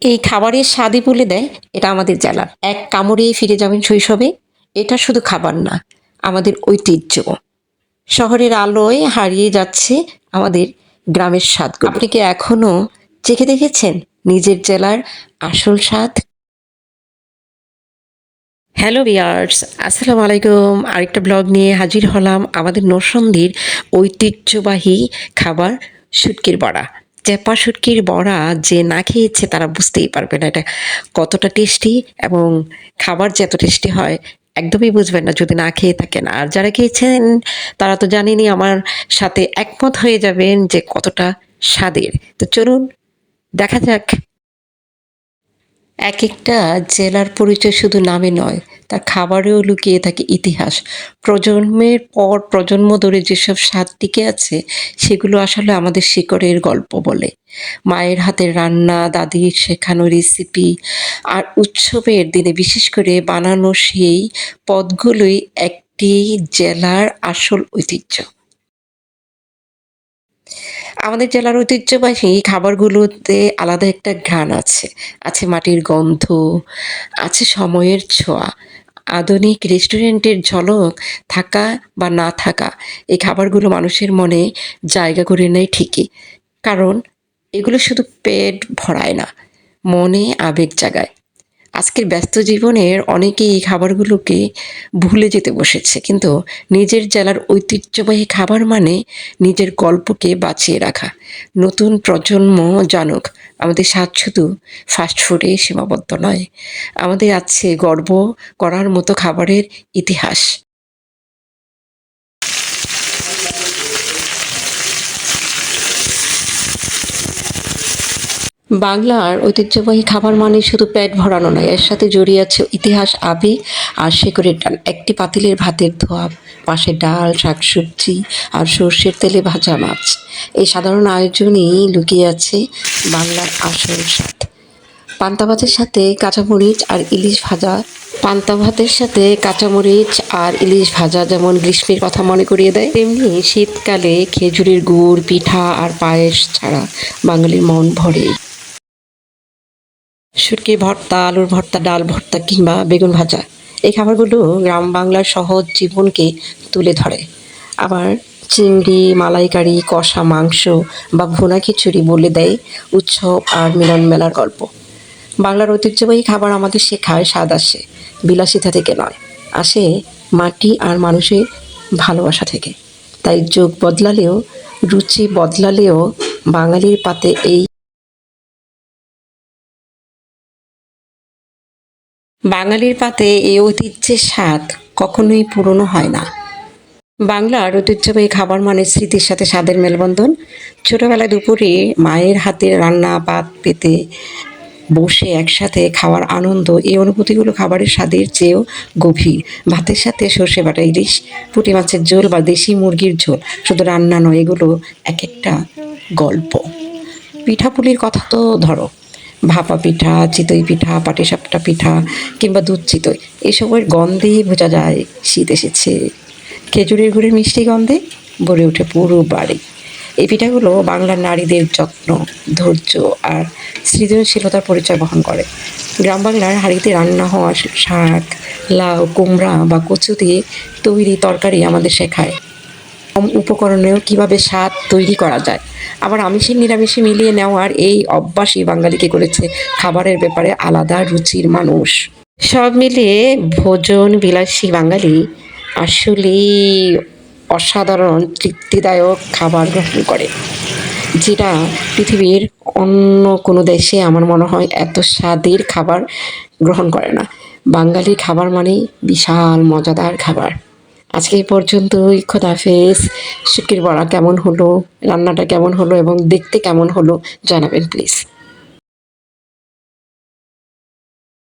এই খাবারের স্বাদই বলে দেয় এটা আমাদের জেলার। এক কামড়েই ফিরে যাবেন শৈশবে। এটা শুধু খাবার না, আমাদের ঐতিহ্য। শহরের আলোয় হারিয়ে যাচ্ছে আমাদের গ্রামের স্বাদগুলো। আপনি কি এখনো চেখে দেখেছেন নিজের জেলার আসল স্বাদ? হ্যালো ভিউয়ার্স, আসসালামু আলাইকুম। আরেকটা ব্লগ নিয়ে হাজির হলাম। আমাদের নরসিংদীর ঐতিহ্যবাহী খাবার শুটকির বড়া। চ্যাপা শুটকির বড়া যে না খেয়েছে তারা বুঝতেই পারবে না এটা কতটা টেস্টি, এবং খাবার যে এত টেস্টি হয় একদমই বুঝবেন না যদি না খেয়ে থাকেন। আর যারা খেয়েছেন তারা তো জানেনই, আমার সাথে একমত হয়ে যাবেন যে কতটা স্বাদের। তো চলুন দেখা যাক। একেকটা জেলার পরিচয় শুধু নামে নয়, তার খাবারেও লুকিয়ে থাকে ইতিহাস। প্রজন্মের পর প্রজন্ম ধরে যেসব স্বাদ টিকে আছে, সেগুলো আসলে আমাদের শিকড়ের গল্প বলে। মায়ের হাতের রান্না, দাদির শেখানো রেসিপি, আর উৎসবের দিনে বিশেষ করে বানানো সেই পদগুলোই একটি জেলার আসল ঐতিহ্য। আমাদের জেলার ঐতিহ্যবাহী খাবারগুলোতে আলাদা একটা ঘ্রাণ আছে। আছে মাটির গন্ধ, আছে সময়ের ছোঁয়া। আধুনিক রেস্টুরেন্টের ঝলক থাকা বা না থাকা, এই খাবারগুলো মানুষের মনে জায়গা করে নেয় ঠিকই। কারণ এগুলো শুধু পেট ভরায় না, মনে আবেগ জাগায়। আজকের ব্যস্ত জীবনের অনেকেই এই খাবারগুলোকে ভুলে যেতে বসেছে, কিন্তু নিজের জেলার ঐতিহ্যবাহী খাবার মানে নিজের গল্পকে বাঁচিয়ে রাখা। নতুন প্রজন্ম জানুক আমাদের স্বাদ শুধু ফাস্টফুডে সীমাবদ্ধ নয়, আমাদের আছে গর্ব করার মতো খাবারের ইতিহাস। বাংলার ঐতিহ্যবাহী খাবার মানে শুধু পেট ভরানো নয়, এর সাথে জড়িয়ে আছে ইতিহাস, আবেগ আর শেকড়ের টান। একটি পাতিলের ভাতের ধোয়া, পাশে ডাল, শাকসবজি আর সর্ষের তেলে ভাজা মাছ। এই সাধারণ আয়োজনেই লুকিয়ে আছে বাংলার আসল স্বাদ। পান্তা ভাতের সাথে কাঁচামরিচ আর ইলিশ ভাজা পান্তা ভাতের সাথে কাঁচামরিচ আর ইলিশ ভাজা যেমন গ্রীষ্মের কথা মনে করিয়ে দেয়, তেমনি শীতকালে খেজুরের গুড়, পিঠা আর পায়েস ছাড়া বাঙালির মন ভরে। শুটকি ভর্তা, আলুর ভর্তা, ডাল ভর্তা কিংবা বেগুন ভাজা, এই খাবারগুলো গ্রাম বাংলার সহজ জীবনকে তুলে ধরে। আবার চিংড়ি, মালাইকারি, কষা মাংস বা ভুনা খিচুড়ি বলে দেয় উৎসব আর মিলন মেলার গল্প। বাংলার ঐতিহ্যবাহী খাবার আমাদের শেখায় স্বাদ আসে বিলাসিতা থেকে নয়, আসে মাটি আর মানুষের ভালোবাসা থেকে। তাই যুগ বদলালেও, রুচি বদলালেও বাঙালির পাতে এই বাঙালির পাতে এই ঐতিহ্যের স্বাদ কখনোই পুরনো হয় না। বাংলার ঐতিহ্যবাহী খাবার মানে স্মৃতির সাথে স্বাদের মেলবন্ধন। ছোটবেলায় দুপুরে মায়ের হাতের রান্না ভাত পেতে বসে একসাথে খাওয়ার আনন্দ, এই অনুভূতিগুলো খাবারের স্বাদের চেয়েও গভীর। ভাতের সাথে সর্ষে বাটা ইলিশ, পুঁটি মাছের ঝোল বা দেশি মুরগির ঝোল শুধু রান্না নয়, এগুলো এক একটা গল্প। পিঠাপুলির কথা তো ধরো, ভাপা পিঠা, চিতই পিঠা, পাটিসাপটা পিঠা কিংবা দুধ চিতই, এসবের গন্ধেই বোঝা যায় শীত এসেছে। খেজুরের গুড়ের মিষ্টি গন্ধে ভরে ওঠে পুরো বাড়ি। এই পিঠাগুলো বাংলার নারীদের যত্ন, ধৈর্য আর সৃজনশীলতার পরিচয় বহন করে। গ্রাম বাংলার হাঁড়িতে রান্না হওয়া শাক, লাউ, কুমড়া বা কচু দিয়ে তৈরি তরকারি আমাদের শেখায় কম উপকরণেও কীভাবে স্বাদ তৈরি করা যায়। আবার আমিষে নিরামিষে মিলিয়ে নেওয়ার এই অভ্যাসই বাঙালিকে করেছে খাবারের ব্যাপারে আলাদা রুচির মানুষ। সব মিলিয়ে ভোজন বিলাসী বাঙালি আসলেই অসাধারণ তৃপ্তিদায়ক খাবার গ্রহণ করে, যেটা পৃথিবীর অন্য কোনো দেশে আমার মনে হয় এত স্বাদের খাবার গ্রহণ করে না। বাঙালি খাবার মানেই বিশাল মজাদার খাবার। আজকে এই পর্যন্তই। খোদাহাফেজ। শুটকির বড়া কেমন হলো, রান্নাটা কেমন হলো এবং দেখতে কেমন হলো জানাবেন প্লিজ।